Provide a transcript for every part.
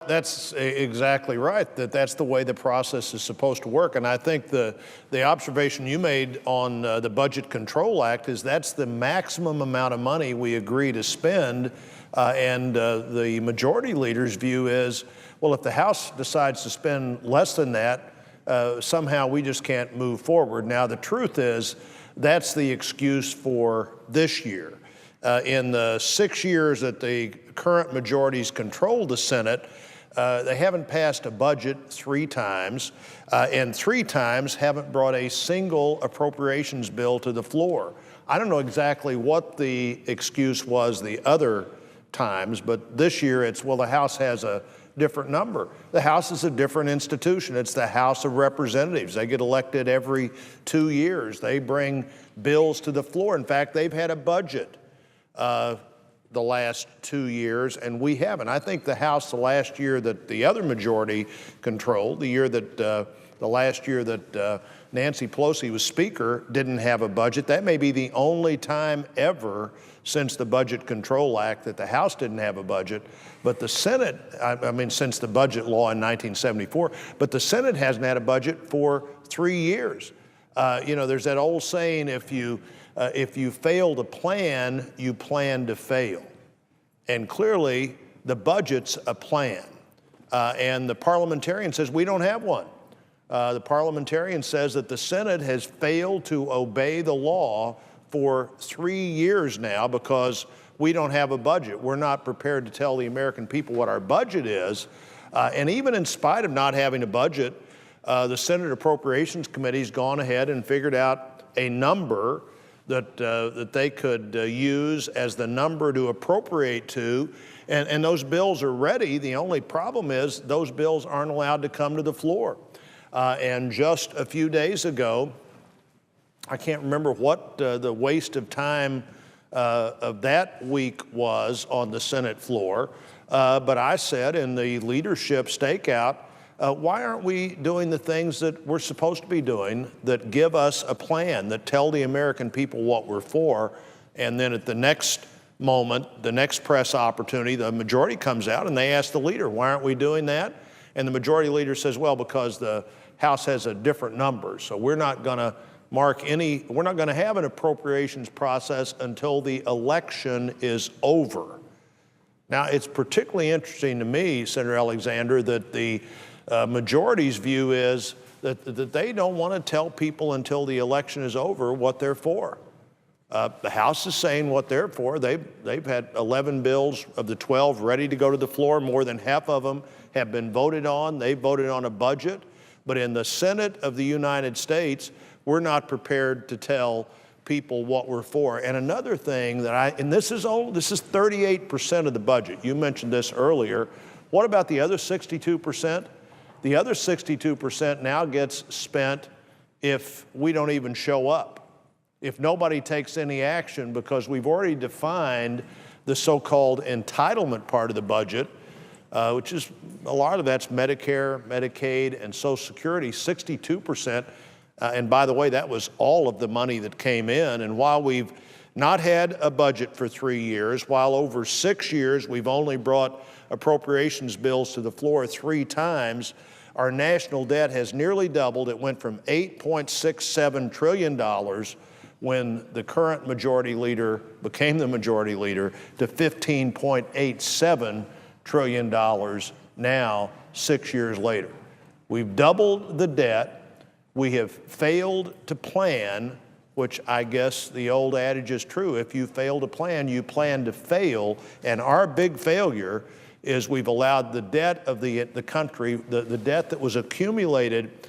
That's exactly right, that's the way the process is supposed to work. And I think the observation you made on the Budget Control Act is that's the maximum amount of money we agree to spend. And the majority leader's view is, well, if the House decides to spend less than that, somehow we just can't move forward. Now, the truth is that's the excuse for this year. In the 6 years that the current majorities controlled the Senate, they haven't passed a budget 3 times, and 3 times haven't brought a single appropriations bill to the floor. I don't know exactly what the excuse was the other times, but this year it's, well, the House has a different number. The House is a different institution. It's the House of Representatives. They get elected every 2 years. They bring bills to the floor. In fact, they've had a budget the last 2 years, and we haven't. I think the House, the last year that the other majority controlled, the last year that Nancy Pelosi was Speaker, didn't have a budget. That may be the only time ever since the Budget Control Act that the House didn't have a budget. But the Senate, I mean, since the budget law in 1974, but the Senate hasn't had a budget for 3 years. You know, there's that old saying, if you fail to plan, you plan to fail. And clearly, the budget's a plan. And the parliamentarian says we don't have one. The parliamentarian says that the Senate has failed to obey the law for 3 years now because we don't have a budget. We're not prepared to tell the American people what our budget is. And even in spite of not having a budget, the Senate Appropriations Committee's gone ahead and figured out a number that they could use as the number to appropriate to, and those bills are ready. The only problem is those bills aren't allowed to come to the floor. And just a few days ago, I can't remember what the waste of time of that week was on the Senate floor, but I said in the leadership stakeout, why aren't we doing the things that we're supposed to be doing that give us a plan, that tell the American people what we're for, and then at the next moment, the next press opportunity, the majority comes out and they ask the leader, why aren't we doing that? And the majority leader says, well, because the House has a different number, so we're not going to we're not going to have an appropriations process until the election is over. Now, it's particularly interesting to me, Senator Alexander, that the majority's view is that they don't want to tell people until the election is over what they're for. The House is saying what they're for. They've had 11 bills of the 12 ready to go to the floor. More than half of them have been voted on. They voted on a budget. But in the Senate of the United States, we're not prepared to tell people what we're for. And another thing that this is 38% of the budget. You mentioned this earlier. What about the other 62%? The other 62% now gets spent if we don't even show up, if nobody takes any action, because we've already defined the so-called entitlement part of the budget, which is a lot of that's Medicare, Medicaid, and Social Security, 62%. And by the way, that was all of the money that came in. And while we've not had a budget for 3 years, while over 6 years we've only brought appropriations bills to the floor 3 times, our national debt has nearly doubled. It went from $8.67 trillion when the current majority leader became the majority leader to $15.87 trillion now, 6 years later. We've doubled the debt. We have failed to plan, which I guess the old adage is true. If you fail to plan, you plan to fail. And our big failure is we've allowed the debt of the country, the debt that was accumulated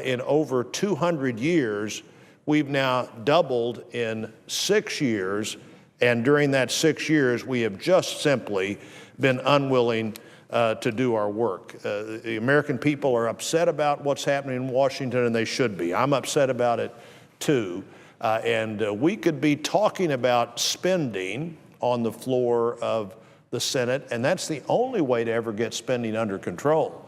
in over 200 years, we've now doubled in 6 years. And during that 6 years, we have just simply been unwilling to do our work. The American people are upset about what's happening in Washington, and they should be. I'm upset about it too. And we could be talking about spending on the floor of the Senate, and that's the only way to ever get spending under control.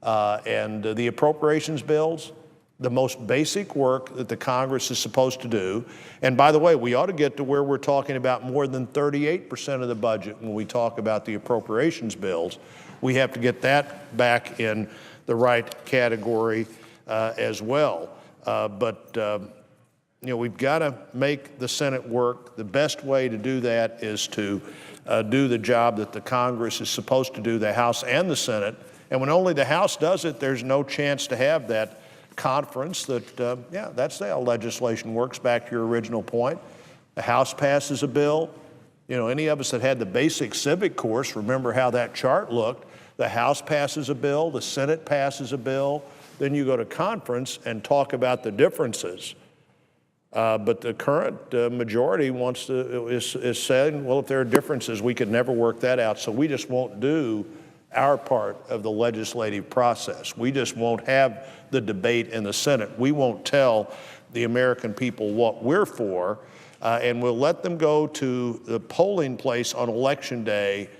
And the appropriations bills, the most basic work that the Congress is supposed to do. And by the way, we ought to get to where we're talking about more than 38% of the budget when we talk about the appropriations bills. we have to get that back in the right category as well. We've got to make the Senate work. The best way to do that is to do the job that the Congress is supposed to do, the House and the Senate. And when only the House does it, there's no chance to have that conference that, that's how legislation works, back to your original point. The House passes a bill. Any of us that had the basic civic course remember how that chart looked. The House passes a bill, the Senate passes a bill, then you go to conference and talk about the differences. But the current majority is saying, well, if there are differences, we could never work that out, so we just won't do our part of the legislative process. We just won't have the debate in the Senate. We won't tell the American people what we're for, and we'll let them go to the polling place on Election Day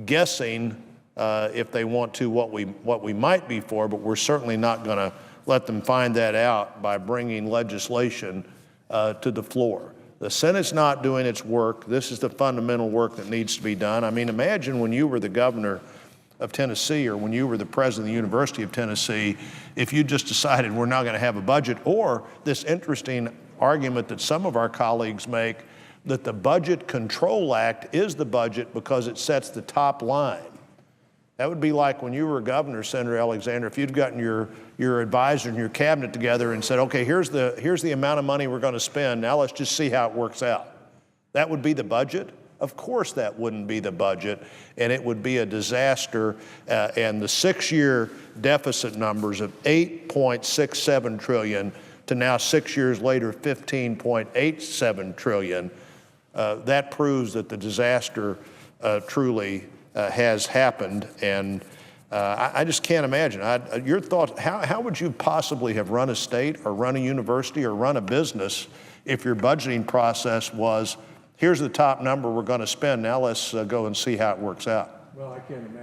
guessing if they want to what we might be for, but we're certainly not going to let them find that out by bringing legislation to the floor. The Senate's not doing its work. This is the fundamental work that needs to be done. I mean, imagine when you were the governor of Tennessee, or when you were the president of the University of Tennessee, if you just decided we're not going to have a budget, or this interesting argument that some of our colleagues make that the Budget Control Act is the budget because it sets the top line. That would be like when you were governor, Senator Alexander, if you'd gotten your advisor and your cabinet together and said, okay, here's the amount of money we're going to spend, now let's just see how it works out. That would be the budget? Of course that wouldn't be the budget, and it would be a disaster, and the 6-year deficit numbers of $8.67 trillion to now 6 years later $15.87 trillion, that proves that the disaster truly has happened, and I just can't imagine. Your thoughts, how would you possibly have run a state or run a university or run a business if your budgeting process was, here's the top number we're going to spend, now let's go and see how it works out? Well, I can't imagine.